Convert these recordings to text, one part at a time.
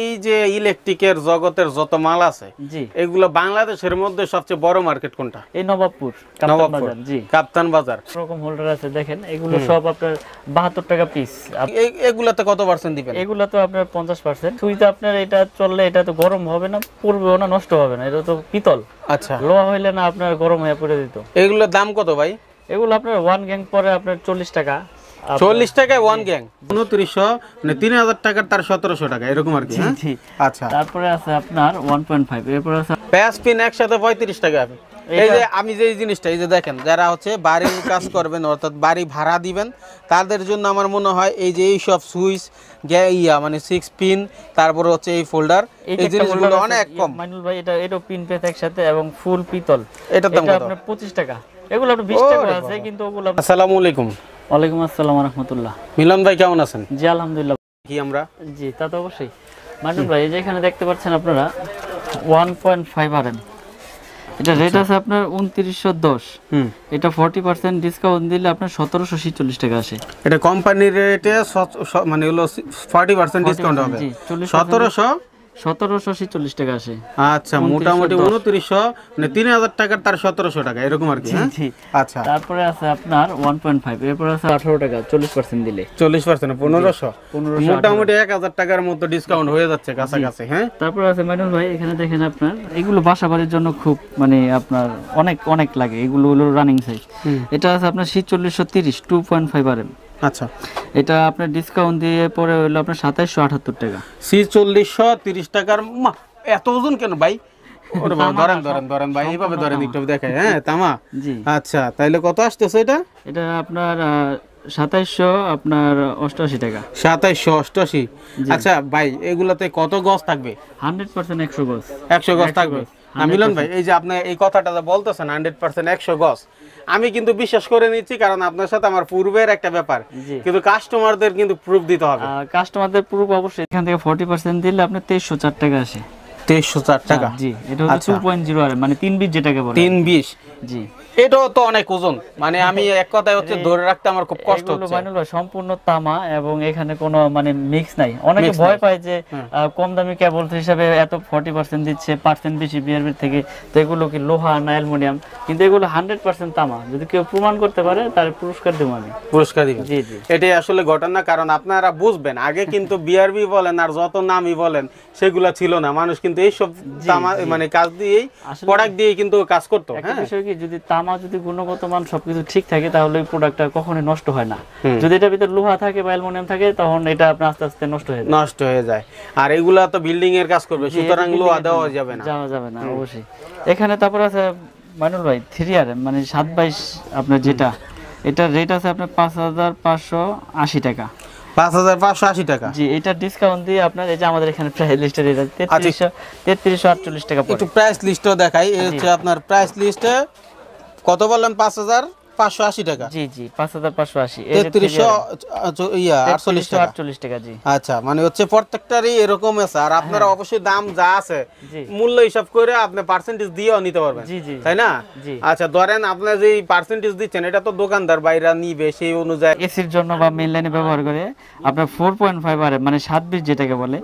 এই যে ইলেকট্রিকের জগতের যত মাল আছে এগুলো বাংলাদেশের মধ্যে সবচেয়ে বড় মার্কেট কোনটা? এই নবাবপুর জি কাপ্তান বাজার। এরকম হোল্ডার আছে দেখেন, এগুলো সব আপনার 72 টাকা পিস। এগুলাতে কত পার্সেন্ট দিবেন? এগুলো তো আপনার 50%। সুইতে আপনার এটা চললে এটা তো গরম হবে না, পড়বেও না, নষ্ট হবে না। এটা তো পিতল, আচ্ছা লোহা হইলে না আপনার গরম হয়ে পড়ে দিত। এগুলোর দাম কত ভাই? এগুলো আপনার 1 গ্যাং পরে আপনার 40 টাকা। 40 টাকায় 1 গ্যাং 2900, মানে 3000 টাকার তার 1700 টাকা এরকম আর কি। আচ্ছা, তারপরে আছে আপনার 1.5, এরপর আছে প্যাচ পিন একসাথে 35 টাকা। এই যে আমি যে জিনিসটা এই যে দেখেন, যারা হচ্ছে বাড়ির কাজ করবেন অর্থাৎ বাড়ি ভাড়া দিবেন তাদের জন্য আমার মনে হয় এই যে এই সব সুইচ মানে 6 পিন, তারপর হচ্ছে এই ফোল্ডার, এই জিনিসগুলো অনেক কম। মাইনুল ভাই এটা পিন পেথ একসাথে এবং ফুল পিতল, এটার দাম কত? আপনার 25 টাকা। এগুলো আপনার 20 টাকা আছে কিন্তু ওগুলো। আসসালামু আলাইকুম। ওয়ালাইকুম আসসালাম ওয়া রাহমাতুল্লাহ। মিলন ভাই কেমন আছেন? জি আলহামদুলিল্লাহ। কি আমরা জি তা তো অবশ্যই। মাইনুল ভাই এই যে এখানে দেখতে পাচ্ছেন আপনারা 1.5 RM, এটা রেট আছে আপনার 2910। এটা 40% ডিসকাউন্ট দিলে আপনার 1746 টাকা আসে। এটা কোম্পানির রেটে মানে হলো 40% ডিসকাউন্ট হবে, 1746 টাকা আসে। আচ্ছা, মোটামুটি 2900, মানে 3000 টাকার তার 1700 টাকা এরকম আর কি। আচ্ছা, তারপরে আছে আপনার 1.5, এরপর আছে 18 টাকা 40% দিলে 40%, 1500, মোটামুটি 1000 টাকার মতো ডিসকাউন্ট হয়ে যাচ্ছে কাছাকাছি। হ্যাঁ, তারপরে আছে মাইনুল ভাই এখানে দেখেন আপনার এগুলো বাসাবাড়ির জন্য খুব মানে আপনার অনেক লাগে, এগুলো হলো রানিং সাইজ। এটা আছে আপনার 4630 2.5 RM। আচ্ছা, এটা আপনার ডিসকাউন্ট দিয়ে পরে হলো আপনার 2778 টাকা। 4630 টাকার। এত ওজন কেন ভাই? ওরে বাবা, ধরেন ভাই, এইভাবে ধরেন একটু দেখায়। হ্যাঁ, তামা। জি, আচ্ছা, তাইলে কত আসতেছে এটা? এটা আপনার 2788 টাকা। 2788। আচ্ছা ভাই, এগুলাতে কত গজ থাকবে? 100% 100 গজ। 100 গজ থাকবে। মিলন ভাই, এই যে আপনি এই কথাটা বলতেছেন 100% 100 গজ, আমি কিন্তু বিশ্বাস করে নিচ্ছি, কারণ আপনার সাথে আমার পূর্বের একটা ব্যাপার, কিন্তু কাস্টমারদের কিন্তু প্রুফ দিতে হবে। কাস্টমারদের প্রুফ অবশ্যই। এখান থেকে 40% দিলে আপনার 2304 টাকা আসে। 2304 টাকা। জি, এটা হচ্ছে 2.0 RM, মানে 320 যেটাকে বলে। 320। জি, এটাও তো অনেক ওজন, মানে আমি এক কথায় হচ্ছে ধরে রাখতে আমার খুব কষ্ট হচ্ছে। মাইনুল ভাই সম্পূর্ণ তামা এবং এখানে কোনো মানে মিক্স নাই। অনেকে ভয় পায় যে কম দামি কেবল হিসাবে এত 40% দিচ্ছে, পার্সেন্ট বেশি বিআরবি থেকে, তো এগুলো কি লোহা না অ্যালুমিনিয়াম? কিন্তু এগুলো 100% তামা। যদি কেউ প্রমাণ করতে পারে তার পুরস্কার দেব আমি। পুরস্কার দিবেন? জি জি, এটাই আসলে ঘটনা। কারণ আপনারা বুঝবেন, আগে কিন্তু বিআরবি বলেন আর যত নামই বলেন সেগুলা ছিল না। মানুষ কিন্তু এইসব তামা মানে কাজ দিয়েই, প্রোডাক্ট দিয়েই কিন্তু কাজ করতো। হ্যাঁ, বিষয় কি, যদি তামা যদি গুণগত মান সবকিছু ঠিক থাকে তাহলে ওই প্রোডাক্টটা কখনোই নষ্ট হয় না। যদি এটার ভিতরে লোহা থাকে বা অ্যালুমিনিয়াম থাকে তখন এটা আপনার আস্তে আস্তে নষ্ট হয়ে যায়। আর এগুলা তো বিল্ডিং এর কাজ করবে, সুতরাং লোহা দেওয়া যাবে না। অবশ্যই। এখানে তারপর আছে মাইনুল ভাই 3 RM, মানে 722 আপনার, যেটা এটা রেট আছে আপনার 5580 টাকা। 5580 টাকা। জি, এটা ডিসকাউন্ট দিয়ে আপনার এই যে আমাদের এখানে প্রাইস লিস্টে রেট 3348 টাকা পড়ে। একটু প্রাইস লিস্টও দেখাই। এই হচ্ছে আপনার প্রাইস লিস্টে কত বললেন? 5580 টাকা। জি জি, 5580, 3348 টাকা। জি, আচ্ছা, মানে হচ্ছে প্রত্যেকটারই এরকম আছে। আর আপনারা অবশ্যই দাম যা আছে মূল্য হিসাব করে আপনি পার্সেন্টেজ দিয়েও নিতে পারবেন, তাই না? আচ্ছা, ধরেন আপনার যে পার্সেন্টেজ দিচ্ছেন এটা তো দোকানদার বাইরা নিবে, সেই অনুযায়ী এসির জন্য বা মেইন লাইনে ব্যবহার করে আপনার 4.5 RM, মানে 720 যেটাকে বলে,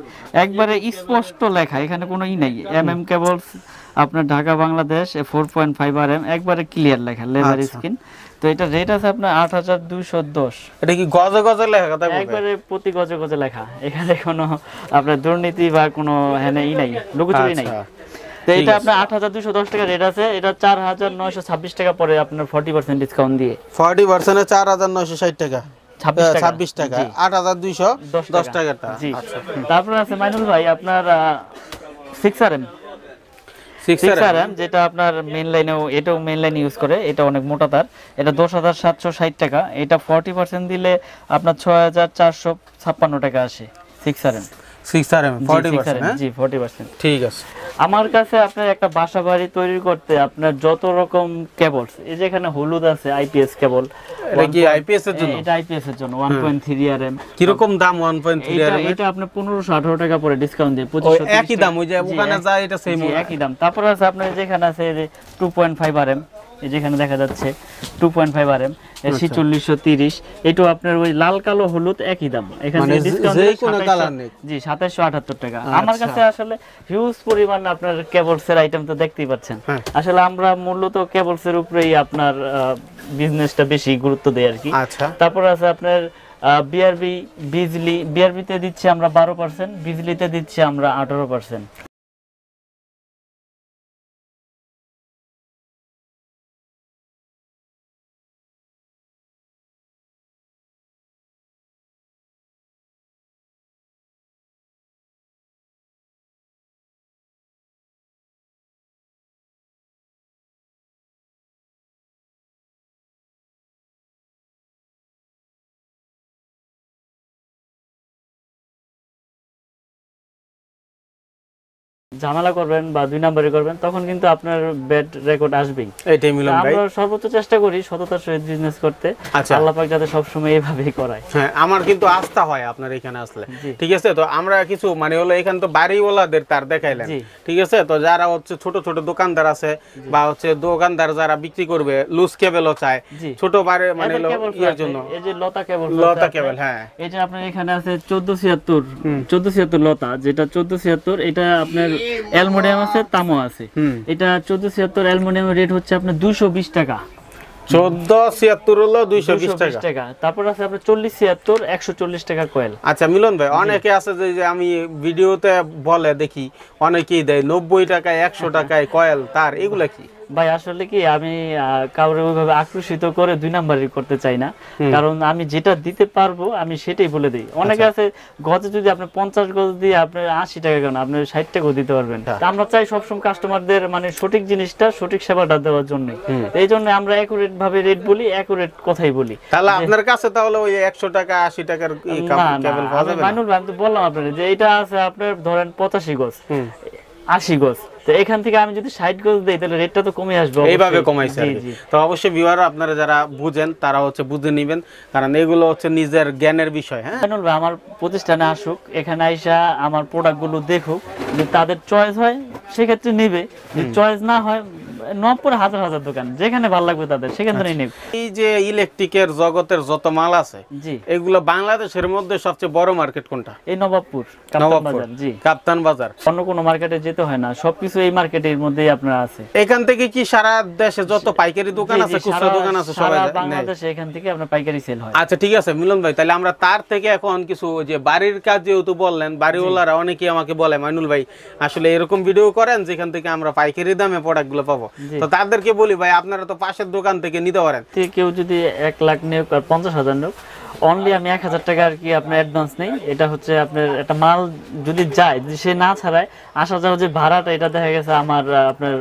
একবারে স্পষ্ট লেখা, এখানে কোনো নাই। MM কেবলস আপনার ঢাকা বাংলাদেশ 4.5 RM, একবারে ক্লিয়ার লেখা, লেদার স্কিন। তো এটা রেট আছে আপনার 8210। এটা কি গজে গজে লেখা কথা বলতে? একবারে প্রতি গজে গজে লেখা, এখানে কোনো আপনার দুর্নীতি বা কোনো নাই, লুকোচুরি নাই। তো এটা আপনার 8210 টাকা রেট আছে। এটা 4926 টাকা পরে আপনার 40% ডিসকাউন্ট দিয়ে। 40% 4960 টাকা, 26 টাকা, 8210 টাকাটা। আচ্ছা, তারপর আছে মাইনুল ভাই আপনার 6 RM, যেটা আপনার মেইন লাইনেও, এটাও মেইন লাইন ইউজ করে। এটা অনেক মোটা তার। এটা 10760 টাকা। এটা 40% দিলে আপনার 6456 টাকা আসে। 6 RM 40%। জি, 40%। ঠিক আছে। আমার কাছে আপনার একটা বাসা বাড়ি তৈরি করতে আপনার যত রকম কেবলস, এই যে এখানে হলুদ আছে আইপিএস কেবল। এটা কি আইপিএস এর জন্য? এটা আইপিএস এর জন্য 1.3 RM। কি রকম দাম 1.3 RM? এটা আপনার 1518 টাকা পরে ডিসকাউন্ট দিয়ে 2530 একই দাম, ওই যে ওখানে যায় এটা সেম একই দাম। তারপর আছে আপনার যেখানে আছে 2.5 RM, এই যেখানে দেখা যাচ্ছে 2.5 RM, 4630, এটাও আপনার ওই লাল কালো হলুদ একই দাম। এখানে ডিসকাউন্ট যেই কোনো কালার নেই। জি 2778 টাকা। আমার কাছে আসলে হিউজ পরিমাণ আপনার কেবলসের আইটেম তো দেখতেই পাচ্ছেন। আসলে আমরা মূলত কেবলসের উপরেই আপনার বিজনেসটা বেশি গুরুত্ব দেই আর কি। আচ্ছা, তারপর আছে আপনার বিআরবি, বিজলি। বিআরবিতে দিচ্ছি আমরা 12%, বিজলিতে দিচ্ছি আমরা 18%। ঝামেলা করবেন বা 2 নাম্বারই করবেন, তখন কিন্তু আপনার ব্যাড রেকর্ড আসবেই। এইটাই মিলন ভাই, আমরা সর্বোচ্চ চেষ্টা করি সততার সহিত বিজনেস করতে। আল্লাহ পাক যাতে সব সময় এইভাবেই করায়। হ্যাঁ, আমার কিন্তু আস্থা হয় আপনার এখানে আসলে। ঠিক আছে, তো আমরা কিছু মানে হলো এখানে তো বাড়িওয়ালাদের তার দেখাইলেন, ঠিক আছে, তো যারা হচ্ছে ছোট ছোট দোকানদার আছে বা হচ্ছে দোকানদার যারা বিক্রি করবে লুজ কেবলও চায় ছোট বাড়ি মানে হলো এর জন্য, এই যে লতা কেবল, লতা কেবল। হ্যাঁ, এই যে আপনার এখানে আছে 1476 লতা, যেটা 1476, এটা আপনার অ্যালুমিনিয়াম আছে, তামা আছে। এটা 1476 অ্যালুমিনিয়ামের রেট হচ্ছে আপনার 220 টাকা। 1476 হলো 220 টাকা। তারপর আছে আপনার 4076 140 টাকা কয়েল। আচ্ছা মিলন ভাই, অনেকে আছে যে আমি ভিডিওতে বলে দেখি অনেকেই দেয় 90 টাকায় 100 টাকায় কয়েল তার, এগুলা কি ভাই? আসলে কি আমি কাউরে ওইভাবে আকর্ষিত করে 2 নাম্বারই করতে চাই না, কারণ আমি যেটা দিতে পারবো আমি সেটাই বলে দিই। অনেকে আছে গজে যদি আপনি 50 গজ দিয়ে আপনি 80 টাকা কেন, আপনি 60 টাকাও দিতে পারবেন। আমরা চাই সবসময় কাস্টমারদের মানে সঠিক জিনিসটা, সঠিক সেবাটা দেওয়ার জন্য। এই জন্য আমরা একুরেট ভাবে রেট বলি, একুরেট কথাই বলি। তাহলে আপনার কাছে তাহলে ওই 100 টাকা 80 টাকার কেবল পাওয়া যাবে না? মাইনুল ভাই, আমি তো বললাম আপনাদের যে এটা আছে আপনার ধরেন 85 গজ, 80 গজ, তো এখান থেকে আমি যদি 60 গজ দেই তাহলে রেটটা তো কমে আসবে। এইভাবে কমাইছে আর কি। তো অবশ্যই ভিউয়ার আপনারা যারা বুঝেন তারা হচ্ছে বুঝে নেবেন, কারণ এগুলো হচ্ছে নিজের জ্ঞানের বিষয়। হ্যাঁ, মাইনুল ভাই আমার প্রতিষ্ঠানে আসুক, এখানে আইসা আমার প্রোডাক্টগুলো দেখুক, যদি তাদের চয়েস হয় সেক্ষেত্রে নেবে, যদি চয়েস না হয় নবপুরে হাজার হাজার দোকান, যেখানে ভালো লাগবে তাদের সেখান থেকে নেবে। এই যে ইলেকট্রিকের জগতের যত মাল আছে, জি, এগুলো বাংলাদেশের মধ্যে সবচেয়ে বড় মার্কেট কোনটা? এই নবাবপুর, কাপ্তান বাজার। জি, কাপ্তান বাজার। অন্য কোনো মার্কেটে যেতে হয় না, সবকিছু এই মার্কেটের মধ্যেই আপনার আছে। এখান থেকে কি সারা দেশে যত পাইকারি দোকান আছে, খুচরা দোকান আছে, সবাই বাংলাদেশে এখান থেকে আপনার পাইকারি সেল হয়। আচ্ছা ঠিক আছে মিলন ভাই, তাহলে আমরা তার থেকে এখন কিছু যে বাড়ির কাজ যেহেতু বললেন, বাড়িওয়ালারা অনেকেই আমাকে বলে মাইনুল ভাই আসলে এরকম ভিডিও করেন যেখান থেকে আমরা পাইকারি দামে প্রোডাক্টগুলো পাবো, তো তাদেরকে বলি ভাই আপনারা তো পাশের দোকান থেকে নিতে পারেন। কেউ যদি 1 লাখ নিয়োগ আর 50,000 নিয়োগ, অনলি আমি 1000 টাকা আর কি আপনার অ্যাডভান্স নেই। এটা হচ্ছে আপনার একটা মাল যদি যায়, যদি সে না ছাড়ায় আসা যাওয়া যে ভাড়াটা, এটা দেখা গেছে আমার আপনার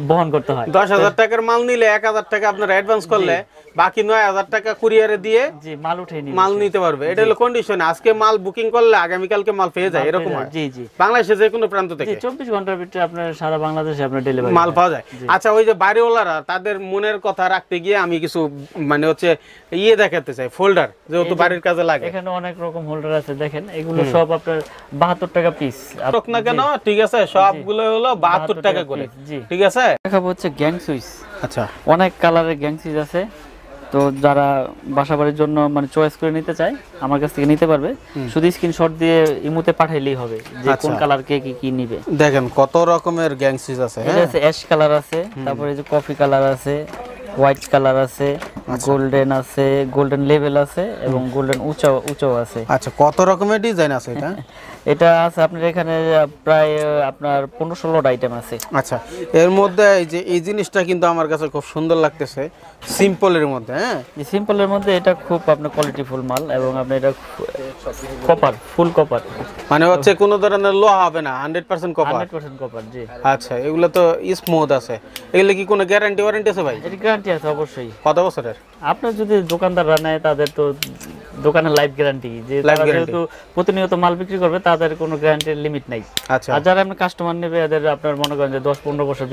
বহন করতে হয়। 10,000 টাকার মাল নিলে 1000 টাকা আপনার অ্যাডভান্স করলে বাকি 9,000 টাকা কুরিয়ারে দিয়ে জি মাল উঠিয়ে নিয়ে মাল নিতে পারবে। এটা হলো কন্ডিশন, আজকে মাল বুকিং করলে আগামী কালকে মাল পেয়ে যায়, এরকম হয়। জি জি, বাংলাদেশে যে কোনো প্রান্ত থেকে 24 ঘন্টার ভিতরে আপনার সারা বাংলাদেশে আপনার ডেলিভারি মাল পাওয়া যায়। আচ্ছা, ওই যে বাড়িওয়ালারা তাদের মনের কথা রাখতে গিয়ে আমি কিছু মানে হচ্ছে ইয়ে দেখাতে চাই, ফোল্ডার, যেহেতু বাড়ির কাজে লাগে। এখানে অনেক রকম হোল্ডার আছে, দেখেন এগুলো সব আপনার 72 টাকা পিস। হোক না কেন, ঠিক আছে, সবগুলো হলো 72 টাকা করে। ঠিক আছে, দেখাবো হচ্ছে গ্যাং সুইচ। আচ্ছা, অনেক কালারের গ্যাং সুইচ আছে, তো যারা বাসাবাড়ির জন্য মানে চয়েস করে নিতে চায় আমার কাছ থেকে নিতে পারবে। শুধু স্ক্রিনশট দিয়ে ইমোতে পাঠাইলেই হবে যে কোন কালার কে কি নিবে। দেখেন কত রকমের গ্যাং সুইচ আছে। এটা আছে অ্যাশ কালার আছে, তারপরে যে কফি কালার আছে, হোয়াইট কালার আছে, গোল্ডেন আছে, গোল্ডেন লেভেল আছে এবং গোল্ডেন উঁচাও আছে। আচ্ছা, কত রকমের ডিজাইন আছে এটা? এটা আছে আপনার এখানে প্রায় আপনার 15-16টা আইটেম আছে। আচ্ছা, এর মধ্যে এই যে এই জিনিসটা কিন্তু আমার কাছে খুব সুন্দর লাগতেছে, সিম্পলের মধ্যে। হ্যাঁ, এই সিম্পলের মধ্যে এটা খুব আপনার কোয়ালিটি ফুল মাল, এবং আপনি এটা কপার, ফুল কপার, মানে হচ্ছে কোনো ধরনের লোহা হবে না, 100% কপার। 100% কপার। জি, আচ্ছা, এগুলো তো স্মুথ আছে, এগুলো কি কোনো গ্যারান্টি ওয়ারেন্টি আছে ভাই? এর গ্যারান্টি আছে অবশ্যই। কত বছরের? আপনার যদি দোকানদাররা নেয় তাদের তো দোকানের লাইফ গ্যারান্টি, যে তারা যেহেতু প্রতিনিয়ত মাল বিক্রি করবে তাদের কোনো গ্যারান্টির লিমিট নাই। আচ্ছা, আর যারা আপনি কাস্টমার নেবে এদের আপনার মনে করেন যে 10-15 বছর